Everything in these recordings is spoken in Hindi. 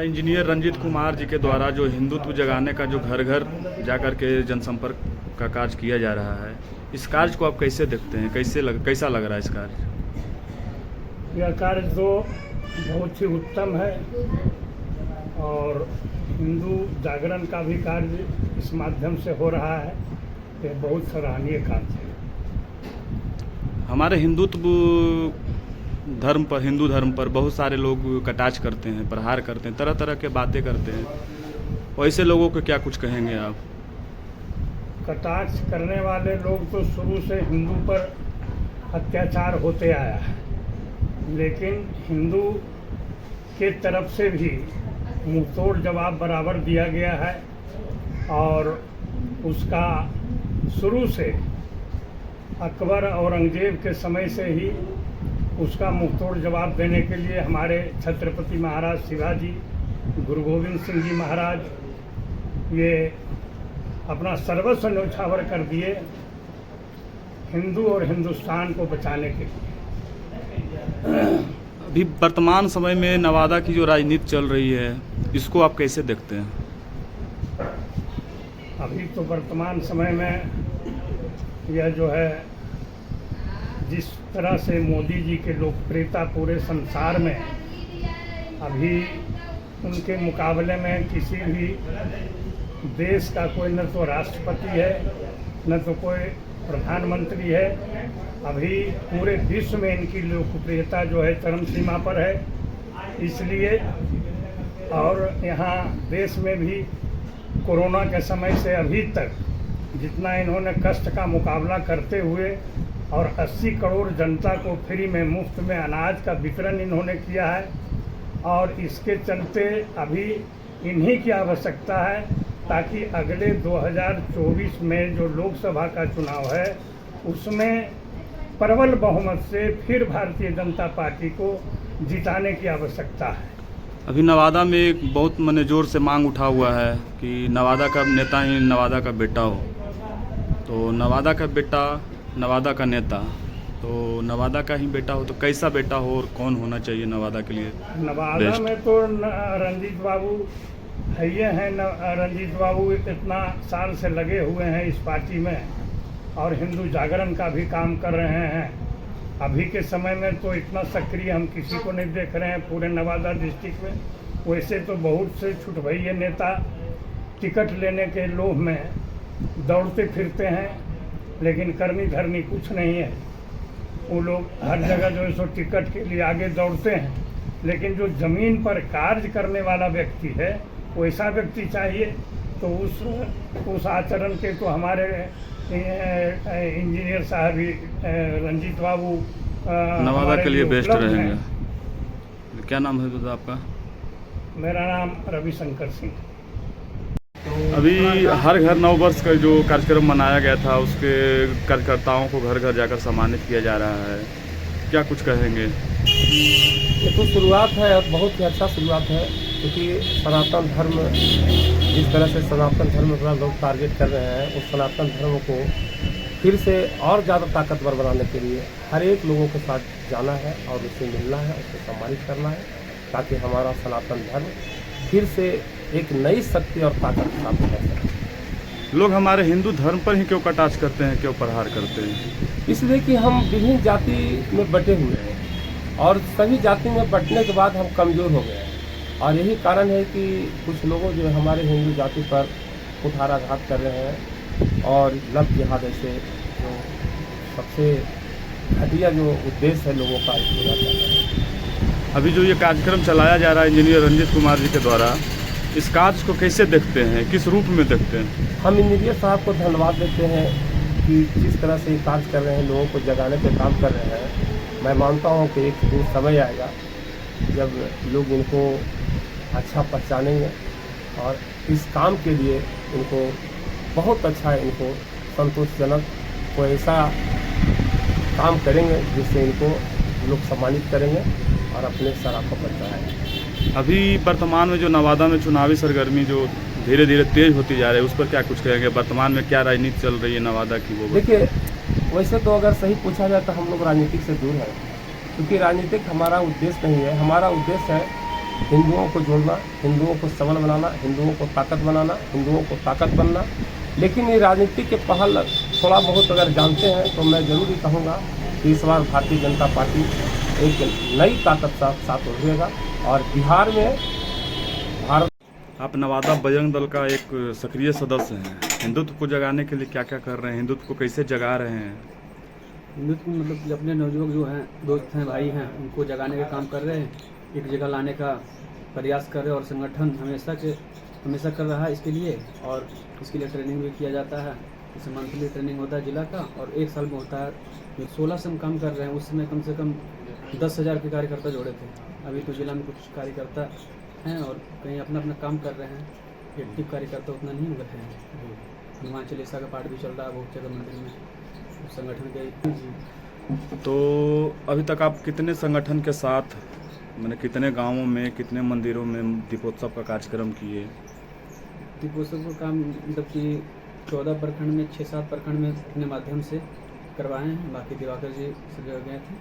अच्छा, इंजीनियर रंजीत कुमार जी के द्वारा जो हिंदुत्व जगाने का जो घर घर जाकर के जनसंपर्क का कार्य किया जा रहा है, इस कार्य को आप कैसे देखते हैं? कैसा लग रहा है इस कार्य? यह कार्य तो बहुत ही उत्तम है और हिंदू जागरण का भी कार्य इस माध्यम से हो रहा है। यह बहुत सराहनीय कार्य है। हमारे हिंदू धर्म पर बहुत सारे लोग कटाक्ष करते हैं, प्रहार करते हैं, तरह तरह के बातें करते हैं। वैसे लोगों को क्या कुछ कहेंगे आप? कटाक्ष करने वाले लोग तो शुरू से हिंदू पर अत्याचार होते आया है, लेकिन हिंदू के तरफ से भी मुंहतोड़ जवाब बराबर दिया गया है और उसका शुरू से अकबर औरंगजेब के समय से ही उसका मुंहतोड़ जवाब देने के लिए हमारे छत्रपति महाराज शिवाजी, गुरु गोविंद सिंह जी महाराज ये अपना सर्वस्व न्यौछावर कर दिए हिंदू और हिंदुस्तान को बचाने के लिए। अभी वर्तमान समय में नवादा की जो राजनीति चल रही है, इसको आप कैसे देखते हैं? अभी तो वर्तमान समय में यह जो है, जिस तरह से मोदी जी की लोकप्रियता पूरे संसार में, अभी उनके मुकाबले में किसी भी देश का कोई न तो राष्ट्रपति है न तो कोई प्रधानमंत्री है। अभी पूरे विश्व में इनकी लोकप्रियता जो है चरम सीमा पर है। इसलिए और यहाँ देश में भी कोरोना के समय से अभी तक जितना इन्होंने कष्ट का मुकाबला करते हुए और 80 करोड़ जनता को फ्री में मुफ्त में अनाज का वितरण इन्होंने किया है और इसके चलते अभी इन्हीं की आवश्यकता है ताकि अगले 2024 में जो लोकसभा का चुनाव है उसमें प्रबल बहुमत से फिर भारतीय जनता पार्टी को जिताने की आवश्यकता है। अभी नवादा में एक बहुत मने जोर से मांग उठा हुआ है कि नवादा का नेता ही नवादा का बेटा हो। तो नवादा का बेटा नवादा का नेता, तो नवादा का ही बेटा हो तो कैसा बेटा हो और कौन होना चाहिए नवादा के लिए? नवादा में तो रंजीत बाबू है हैं। रंजीत बाबू इतना साल से लगे हुए हैं इस पार्टी में और हिंदू जागरण का भी काम कर रहे हैं। अभी के समय में तो इतना सक्रिय हम किसी को नहीं देख रहे हैं पूरे नवादा डिस्ट्रिक्ट में। वैसे तो बहुत से छुटभइये नेता टिकट लेने के लोभ में दौड़ते फिरते हैं, लेकिन करनी धरनी कुछ नहीं है। वो लोग हर जगह जो है सो टिकट के लिए आगे दौड़ते हैं, लेकिन जो ज़मीन पर कार्य करने वाला व्यक्ति है वैसा व्यक्ति चाहिए। तो उस आचरण के तो हमारे इंजीनियर साहब ही रंजीत बाबू नवादा के लिए बेस्ट रहेंगे। क्या नाम है दादा आपका? मेरा नाम रविशंकर सिंह। अभी हर घर नववर्ष का जो कार्यक्रम मनाया गया था उसके कार्यकर्ताओं को घर घर जाकर सम्मानित किया जा रहा है, क्या कुछ कहेंगे? ये तो शुरुआत है और बहुत ही अच्छा शुरुआत है, क्योंकि सनातन धर्म जिस तरह से सनातन धर्म अपना लोग टारगेट कर रहे हैं, उस सनातन धर्म को फिर से और ज़्यादा ताकतवर बनाने के लिए हर एक लोगों के साथ जाना है और उससे मिलना है, उसको सम्मानित करना है, ताकि हमारा सनातन धर्म फिर से एक नई शक्ति और ताकत प्राप्त कर सके। लोग हमारे हिंदू धर्म पर ही क्यों कटाक्ष करते हैं, क्यों प्रहार करते हैं? इसलिए कि हम विभिन्न जाति में बटे हुए हैं और सभी जाति में बंटने के बाद हम कमज़ोर हो गए हैं। और यही कारण है कि कुछ लोगों जो हमारे हिंदू जाति पर कुठाराघात कर रहे हैं और लव जिहाद ऐसे जो सबसे घटिया जो उद्देश्य है लोगों का इसको पूरा कर रहे हैं। अभी जो ये कार्यक्रम चलाया जा रहा है इंजीनियर रंजीत कुमार जी के द्वारा, इस कार्य को कैसे देखते हैं, किस रूप में देखते हैं? हम इंजीनियर साहब को धन्यवाद देते हैं कि जिस तरह से कार्य कर रहे हैं, लोगों को जगाने पे काम कर रहे हैं। मैं मानता हूँ कि एक दिन समय आएगा जब लोग इनको अच्छा पहचानेंगे और इस काम के लिए इनको बहुत अच्छा इनको संतोषजनक कोई ऐसा काम करेंगे जिससे इनको लोग सम्मानित करेंगे और अपने सराफा पर चढ़ाएंगे। अभी वर्तमान में जो नवादा में चुनावी सरगर्मी जो धीरे धीरे तेज होती जा रही है, उस पर क्या कुछ कहेंगे? वर्तमान में क्या राजनीति चल रही है नवादा की? वो देखिए, वैसे तो अगर सही पूछा जाए तो हम लोग राजनीतिक से दूर हैं, क्योंकि राजनीतिक हमारा उद्देश्य नहीं है। हमारा उद्देश्य है हिंदुओं को जोड़ना, हिंदुओं को सबल बनाना, हिंदुओं को ताकत बनाना, हिंदुओं को ताकत बनना। लेकिन ये राजनीति के पहल थोड़ा बहुत अगर जानते हैं तो मैं ज़रूर ही कहूँगा कि इस बार भारतीय जनता पार्टी एक नई ताकत साथ उभरेगा और बिहार में भारत। आप नवादा बजरंग दल का एक सक्रिय सदस्य हैं। हिंदुत्व को जगाने के लिए क्या क्या कर रहे हैं? हिंदुत्व को कैसे जगा रहे हैं? हिंदुत्व मतलब कि अपने नवयुवक जो हैं, दोस्त हैं, भाई हैं, उनको जगाने का काम कर रहे हैं, एक जगह लाने का प्रयास कर रहे हैं और संगठन हमेशा कर रहा है इसके लिए। और इसके लिए ट्रेनिंग भी किया जाता है। जैसे मंथली ट्रेनिंग होता है जिला का और 1 साल में होता है। 16 से हम काम कर रहे हैं। उस समय कम से कम 10,000 के कार्यकर्ता जोड़े थे। अभी तो जिला में कुछ कार्यकर्ता हैं और कहीं अपना काम कर रहे हैं। एक्टिव कार्यकर्ता उतना नहीं उभरे हैं। हनुमान चालीसा का पाठ भी चल रहा है बहुत जगह मंदिर में संगठन के। तो अभी तक आप कितने संगठन के साथ, मैंने कितने गांवों में, कितने मंदिरों में दीपोत्सव का कार्यक्रम किए? दीपोत्सव का काम मतलब कि 14 प्रखंड में, 6-7 प्रखंड में अपने माध्यम से करवाए हैं। बाकी दिवाकर जी सब जगह गए थे।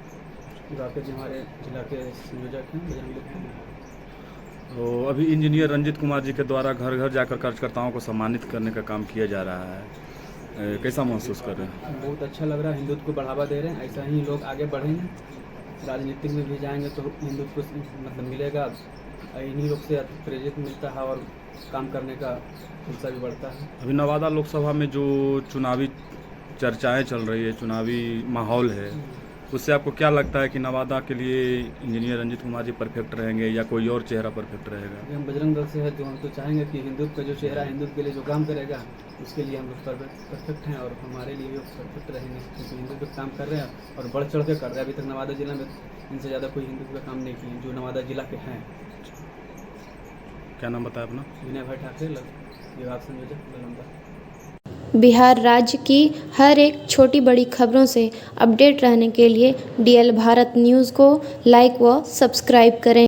दिवाकर जी हमारे जिला के संयोजक हैं, बजरंग दल के। तो अभी इंजीनियर रंजित कुमार जी के द्वारा घर घर जाकर कार्यकर्ताओं को सम्मानित करने का काम किया जा रहा है। कैसा महसूस कर रहे हैं? बहुत अच्छा लग रहा है। हिंदुत्व को बढ़ावा दे रहे हैं। ऐसा ही लोग आगे बढ़ेंगे, राजनीतिक में भी जाएंगे तो हिंदुत्व को मतलब मिलेगा। इन्हीं लोग से प्रेरित मिलता है और काम करने का हिस्सा भी बढ़ता है। अभी नवादा लोकसभा में जो चुनावी चर्चाएं चल रही है, चुनावी माहौल है, उससे आपको क्या लगता है कि नवादा के लिए इंजीनियर रंजित कुमार जी परफेक्ट रहेंगे या कोई और चेहरा परफेक्ट रहेगा? हम बजरंग दल से है तो हम तो चाहेंगे कि हिंदुत्व का जो चेहरा हिंदुत्व के लिए जो काम करेगा उसके लिए हम लोग परफेक्ट हैं और हमारे लिए भी परफेक्ट रहेंगे, क्योंकि हिंदुत्व का काम कर रहे हैं और बढ़ चढ़ के कर रहे हैं। अभी तक नवादा जिला में इनसे ज़्यादा कोई हिंदुत्व का काम नहीं किए जो नवादा जिला के हैं। क्या नाम बताया अपना? विनय भाई ठाकरे, विभाग संयोजक नालंदा। बिहार राज्य की हर एक छोटी बड़ी खबरों से अपडेट रहने के लिए DL भारत न्यूज़ को लाइक व सब्सक्राइब करें।